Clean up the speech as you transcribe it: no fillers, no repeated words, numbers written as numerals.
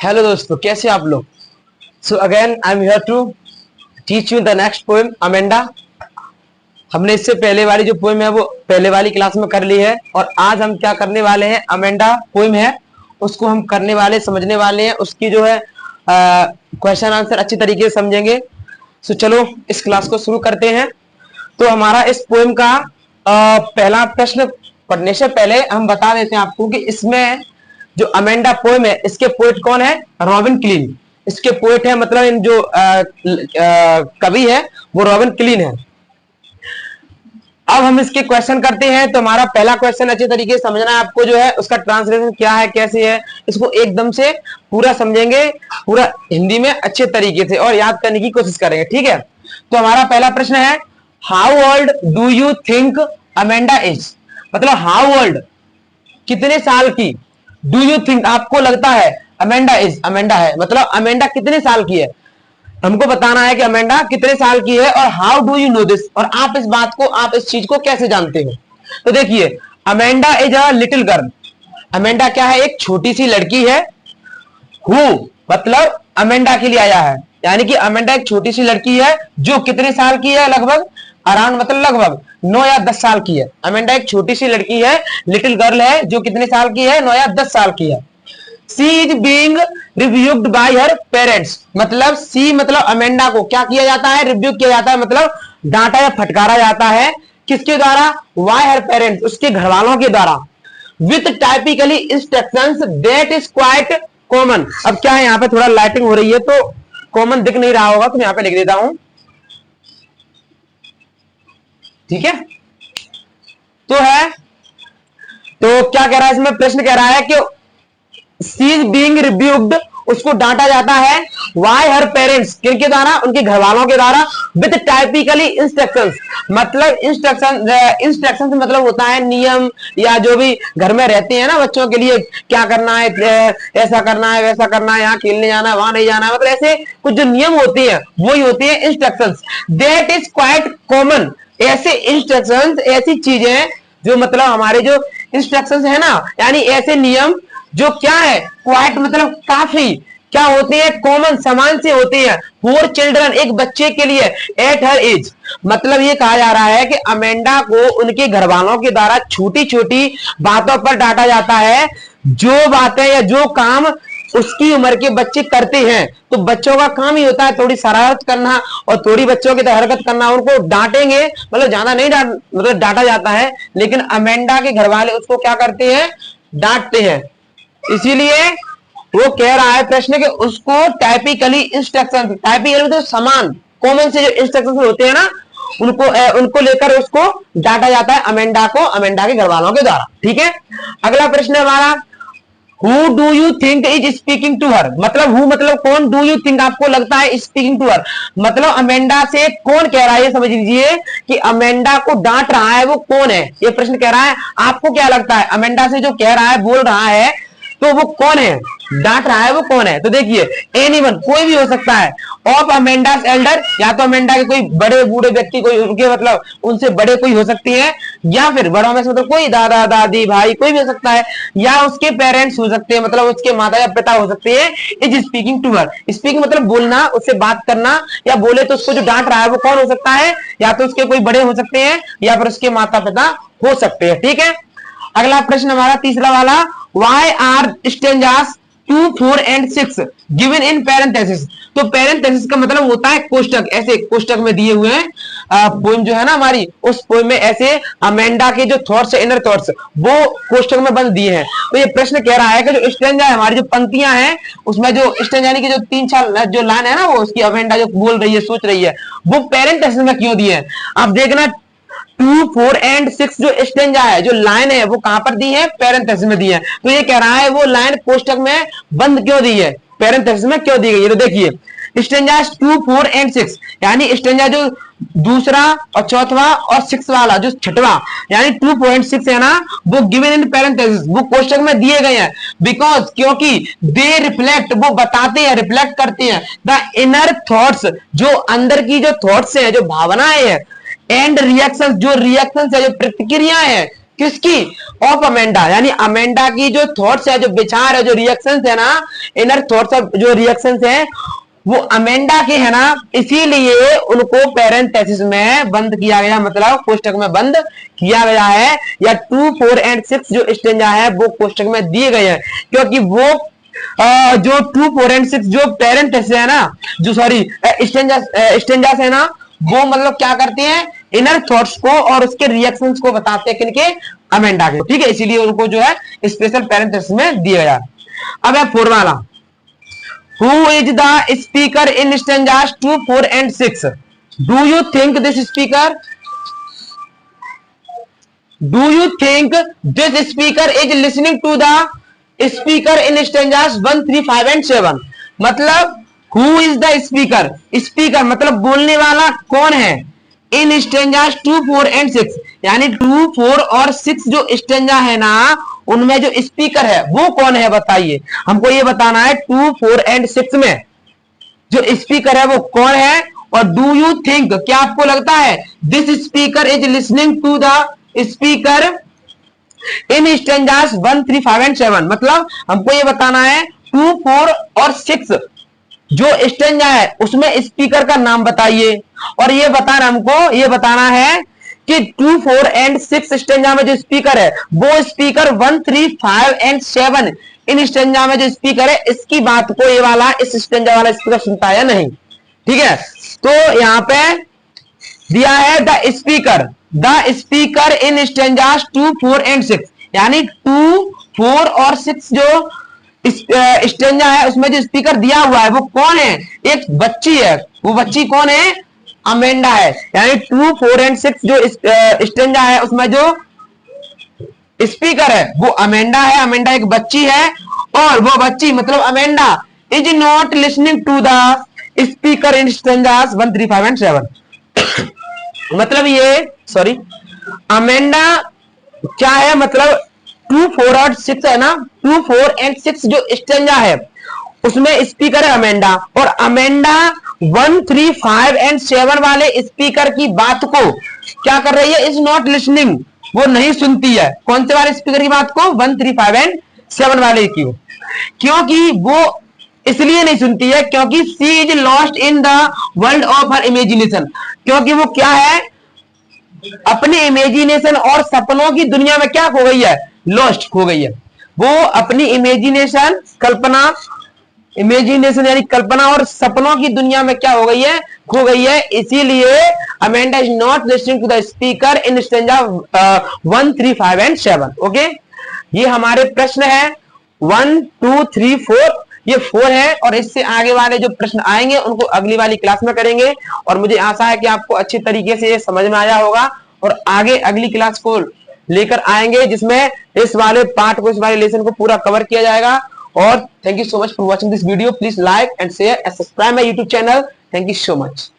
Hello दोस्तों, कैसे आप लोग। So again I am here to teach you the next poem Amanda. हमने इससे पहले वाली जो पोएम है वो पहले वाली क्लास में कर ली है और आज हम क्या करने वाले हैं, अमेंडा पोएम है उसको हम करने वाले समझने वाले हैं। उसकी जो है क्वेश्चन आंसर अच्छी तरीके से समझेंगे। सो चलो इस क्लास को शुरू करते हैं। तो हमारा इस पोएम का पहला प्रश्न पढ़ने से पहले हम बता देते हैं आपको कि इसमें जो अमेंडा पोएम है इसके पोएट कौन है, रॉबिन क्लीन। इसके पोएट है मतलब इन जो कवि है वो रॉबिन क्लीन है। अब हम इसके क्वेश्चन करते हैं। तो हमारा पहला क्वेश्चन अच्छे तरीके से समझना है आपको, जो है उसका ट्रांसलेशन क्या है, कैसे है, इसको एकदम से पूरा समझेंगे, पूरा हिंदी में अच्छे तरीके से और याद करने की कोशिश करेंगे, ठीक है। तो हमारा पहला प्रश्न है, how old do you think Amanda is. मतलब हाउ ओल्ड कितने साल की, डू यू थिंक आपको लगता है, अमेंडा इज अमेंडा है मतलब अमेंडा कितने साल की है। हमको बताना है कि अमेंडा कितने साल की है और how do you know this, और आप इस बात को, आप इस चीज को कैसे जानते हो। तो देखिए, Amanda is a little girl. Amanda क्या है, एक छोटी सी लड़की है। हु मतलब अमेंडा के लिए आया है, यानी कि अमेंडा एक छोटी सी लड़की है जो कितने साल की है, लगभग अराउंड मतलब लगभग 9 या 10 साल की है। अमेंडा एक छोटी सी लड़की है, लिटिल गर्ल है जो कितने साल की है, 9 या 10 साल की है। She is being rebuked by her parents. मतलब सी मतलब अमेंडा को क्या किया जाता है, रिब्यूक किया जाता है, मतलब डांटा या फटकारा जाता है। किसके द्वारा, वाय हर पेरेंट्स, उसके घर वालों के द्वारा। With typically instructions that is quite common. अब क्या है, यहाँ पे थोड़ा लाइटिंग हो रही है तो कॉमन दिख नहीं रहा होगा, तो यहाँ पे लिख देता हूं, ठीक है। तो है, तो क्या कह रहा है इसमें, प्रश्न कह रहा है कि सी इज बीइंग रिब्यूक्ड, उसको डांटा जाता है, वाई हर पेरेंट्स, किनके द्वारा, उनके घर वालों के द्वारा। विद टाइपिकली इंस्ट्रक्शंस, मतलब इंस्ट्रक्शंस मतलब होता है नियम, या जो भी घर में रहते हैं ना बच्चों के लिए, क्या करना है, ऐसा करना है, वैसा करना है, यहाँ खेलने जाना है, वहां नहीं जाना है, मतलब ऐसे कुछ जो नियम होते हैं वही होते हैं instructions. That is quite common. ऐसे इंस्ट्रक्शंस, ऐसी चीजें जो मतलब हमारे जो इंस्ट्रक्शंस है ना, यानी ऐसे नियम जो क्या है, क्वाइट मतलब काफी, क्या होते हैं, कॉमन समान से होते हैं, फॉर चिल्ड्रन एक बच्चे के लिए, एट हर एज। मतलब ये कहा जा रहा है कि अमेंडा को उनके घर वालों के द्वारा छोटी छोटी बातों पर डांटा जाता है। जो बातें या जो काम उसकी उम्र के बच्चे करते हैं, तो बच्चों का काम ही होता है थोड़ी शरारत करना और थोड़ी बच्चों की तरह हरकत करना। उनको डांटेंगे मतलब ज्यादा नहीं मतलब डांटा जाता है, लेकिन अमेंडा के घर वाले उसको क्या करते हैं, डांटते हैं। इसीलिए वो कह रहा है प्रश्न कि उसको टाइपिकली इंस्ट्रक्शन, टाइपिकली मतलब समान, कॉमन से जो इंस्ट्रक्शन होते हैं ना, उनको लेकर उसको डांटा जाता है अमेंडा को, अमेंडा के घर वालों के द्वारा, ठीक है। अगला प्रश्न है हमारा, who do you think is speaking to her. मतलब हु मतलब कौन, डू यू थिंक आपको लगता है, स्पीकिंग टू हर मतलब अमेंडा से कौन कह रहा है, ये समझ लीजिए कि अमेंडा को डांट रहा है वो कौन है। ये प्रश्न कह रहा है आपको क्या लगता है, अमेंडा से जो कह रहा है, बोल रहा है, तो वो कौन है, डांट रहा है वो कौन है। तो देखिए, एनीवन कोई भी हो सकता है, ऑफ अमेंडास एल्डर, या तो अमेंडा के कोई बड़े बूढ़े व्यक्ति, कोई उनके मतलब उनसे बड़े कोई हो सकती है, या फिर बड़ों में से मतलब कोई दादा दादी भाई कोई भी हो सकता है, या उसके पेरेंट्स हो सकते हैं, मतलब उसके माता या पिता हो सकते हैं। Is speaking to her, speaking मतलब बोलना, उससे बात करना, या बोले तो उसको जो डांट रहा है वो कौन हो सकता है, या तो उसके कोई बड़े हो सकते हैं या फिर उसके माता पिता हो सकते हैं, ठीक है। अगला प्रश्न हमारा तीसरा वाला, why are stanzas 2, 4 and 6 given in parenthesis। तो parenthesis का मतलब होता है कोष्टक, ऐसे कोष्टक में दिए हुए हैं। पोएम जो है ना हमारी, उस पोएम में ऐसे अमेंडा के जो थॉट्स है, इनर थॉट्स, वो कोष्टक में बंद दिए हैं। तो ये प्रश्न कह रहा है कि जो स्टेंजा है, हमारी जो पंक्तियां हैं, उसमें जो स्टेंजा यानी कि जो 3-4 जो लाइन है ना, वो उसकी अमेंडा जो बोल रही है, सोच रही है, वो पेरेंथेसिस में क्यों दिए हैं। आप देखना 2, 4 and 6 जो स्टेंजा है, जो लाइन है, वो कहां पर दी है, पेरेंथेसिस में दी है। तो ये कह रहा है वो लाइन कोष्टक में बंद क्यों दी है, पेरेंथेसिस में क्यों दी गई है। तो देखिए, स्टेंजा 2, 4 and 6 यानी स्टेंजा जो दूसरा और चौथा और 6 वाला जो छठवा, यानी 2.6 है ना, वो गिवन इन पेरेंथेसिस, वो कोष्टक में दिए गए हैं। बिकॉज क्योंकि दे रिफ्लेक्ट, वो बताते हैं, रिफ्लेक्ट करते हैं, द इनर थॉट्स, जो अंदर की जो थॉट्स है, जो भावनाएं हैं, एंड रिएक्शन, जो रिएक्शन है, जो प्रतिक्रियाएं हैं, किसकी? ऑफ अमेंडा, यानी अमेंडा की जो थॉट्स है, जो विचार है, जो रिएक्शंस है ना, इनर थॉट्स जो रिएक्शंस है वो अमेंडा के है ना, इसीलिए उनको पेरेंथेसिस में बंद किया गया, मतलब कोष्टक में बंद किया गया है, या 2, 4 एंड 6 जो स्टेंजा है वो कोष्टक में दिए गए हैं, क्योंकि वो जो 2, 4 एंड 6 जो पेरेंथेसिस है ना, जो सॉरी स्टेंजास है ना, वो मतलब क्या करते हैं, इनर थॉट्स को और उसके रिएक्शंस को बताते हैं, किनके? अमेंडा के, ठीक है, इसीलिए उनको जो है स्पेशल पेरेंथेसिस में दिया गया। अब है 4 वाला, Who is the speaker in stanzas 2, 4 and 6? Do you think this speaker? Do you think this speaker is listening to the speaker in stanzas 1, 3, 5 and 7? मतलब who is the speaker? Speaker मतलब बोलने वाला कौन है? इन स्टेंजास 2, 4 एंड 6, यानी 2, 4 और 6 जो stanza है ना, उनमें जो स्पीकर है वो कौन है बताइए, हमको ये बताना है। 2, 4 एंड 6 में जो स्पीकर है वो कौन है, और डू यू थिंक, क्या आपको लगता है, this speaker is listening to the speaker in stanzas 1, 3, 5 and 7, मतलब हमको ये बताना है 2, 4 और 6 जो स्टेंजा है उसमें स्पीकर का नाम बताइए, और ये बताना हमको, ये बताना है कि 2, 4 एंड 6 स्टेंजा में जो स्पीकर है वो स्पीकर 1, 3, 5 एंड 7 इन स्टेंजा में जो स्पीकर है, इसकी बात को ये वाला इस स्टेंजा वाला स्पीकर सुनता है नहीं, ठीक है। तो यहां पे दिया है the speaker in stanzas 2, 4 and 6, यानी 2, 4 और 6 जो स्टेंजा है उसमें जो स्पीकर दिया हुआ है वो कौन है, एक बच्ची है, वो बच्ची कौन है, अमेंडा है, यानी 2, 4 एंड 6 जो स्टेंजा है उसमें जो स्पीकर है वो अमेंडा है, अमेंडा एक बच्ची है, और वो बच्ची मतलब Amanda is not listening to the speaker in stanzas 1, 3, 5 and 7 मतलब ये सॉरी अमेंडा क्या है, मतलब 2, 4 और 6 है ना, 2, 4 एंड 6 जो स्टेंजा है उसमें स्पीकर है अमेंडा, और अमेंडा 1, 3, 5 एंड 7 वाले स्पीकर की बात को क्या कर रही है, इज नॉट लिसनिंग, वो नहीं सुनती है, कौन से वाले स्पीकर की बात को, 1, 3, 5 एंड 7 वाले की, क्योंकि वो इसलिए नहीं सुनती है क्योंकि she is lost in the world of her imagination, क्योंकि वो क्या है, अपने इमेजिनेशन और सपनों की दुनिया में क्या खो गई है, लॉस्ट हो गई है, वो अपनी इमेजिनेशन यानी कल्पना और सपनों की दुनिया में क्या हो गई है, खो गई है, इसीलिए Amanda is not listening to the speaker in stanza 1, 3, 5 and 7। Okay, ये हमारे प्रश्न है 1, 2, 3, 4, ये 4 है, और इससे आगे वाले जो प्रश्न आएंगे उनको अगली वाली क्लास में करेंगे, और मुझे आशा है कि आपको अच्छी तरीके से ये समझ में आया होगा, और आगे अगली क्लास को लेकर आएंगे जिसमें इस वाले पार्ट को, इस वाले लेसन को पूरा कवर किया जाएगा। और thank you so much for watching this video, please like and share and subscribe my YouTube channel. Thank you so much.